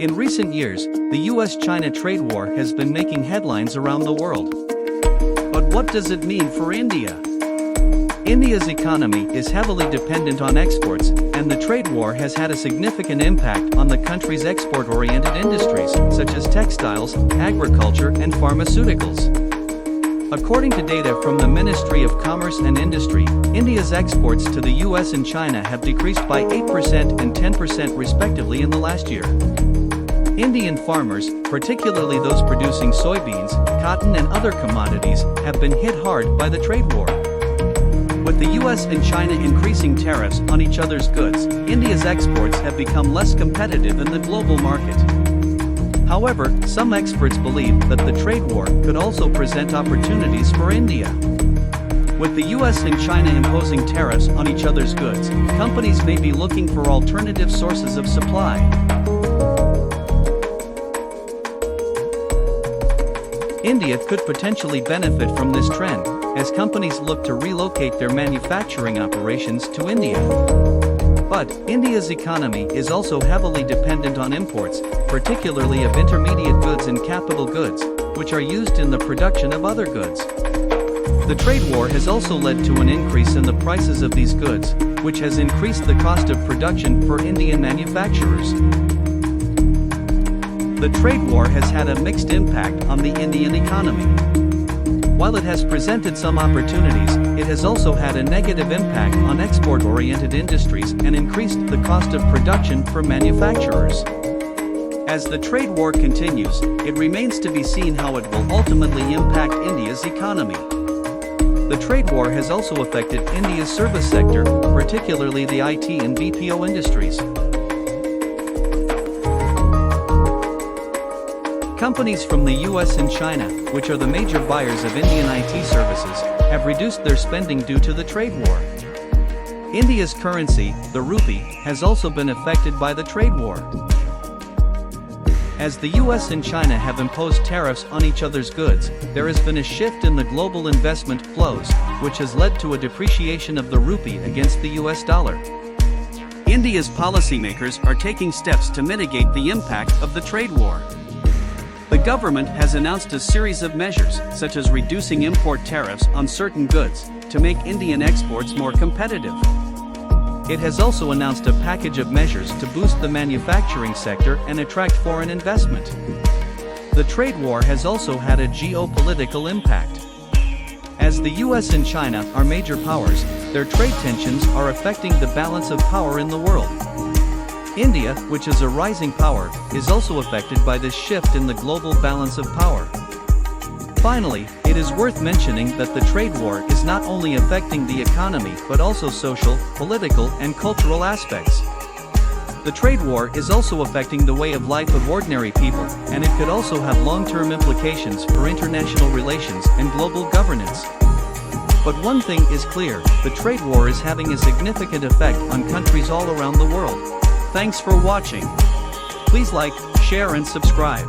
In recent years, the US-China trade war has been making headlines around the world. But what does it mean for India? India's economy is heavily dependent on exports, and the trade war has had a significant impact on the country's export-oriented industries, such as textiles, agriculture, and pharmaceuticals. According to data from the Ministry of Commerce and Industry, India's exports to the US and China have decreased by 8% and 10% respectively in the last year. Indian farmers, particularly those producing soybeans, cotton and other commodities, have been hit hard by the trade war. With the US and China increasing tariffs on each other's goods, India's exports have become less competitive in the global market. However, some experts believe that the trade war could also present opportunities for India. With the US and China imposing tariffs on each other's goods, companies may be looking for alternative sources of supply. India could potentially benefit from this trend, as companies look to relocate their manufacturing operations to India. But India's economy is also heavily dependent on imports, particularly of intermediate goods and capital goods, which are used in the production of other goods. The trade war has also led to an increase in the prices of these goods, which has increased the cost of production for Indian manufacturers. The trade war has had a mixed impact on the Indian economy. While it has presented some opportunities, it has also had a negative impact on export-oriented industries and increased the cost of production for manufacturers. As the trade war continues, it remains to be seen how it will ultimately impact India's economy. The trade war has also affected India's service sector, particularly the IT and BPO industries. Companies from the US and China, which are the major buyers of Indian IT services, have reduced their spending due to the trade war. India's currency, the rupee, has also been affected by the trade war. As the US and China have imposed tariffs on each other's goods, there has been a shift in the global investment flows, which has led to a depreciation of the rupee against the US dollar. India's policymakers are taking steps to mitigate the impact of the trade war. The government has announced a series of measures, such as reducing import tariffs on certain goods, to make Indian exports more competitive. It has also announced a package of measures to boost the manufacturing sector and attract foreign investment. The trade war has also had a geopolitical impact. As the US and China are major powers, their trade tensions are affecting the balance of power in the world. India, which is a rising power, is also affected by this shift in the global balance of power. Finally, it is worth mentioning that the trade war is not only affecting the economy but also social, political, and cultural aspects. The trade war is also affecting the way of life of ordinary people, and it could also have long-term implications for international relations and global governance. But one thing is clear, the trade war is having a significant effect on countries all around the world. Thanks for watching. Please like, share and subscribe.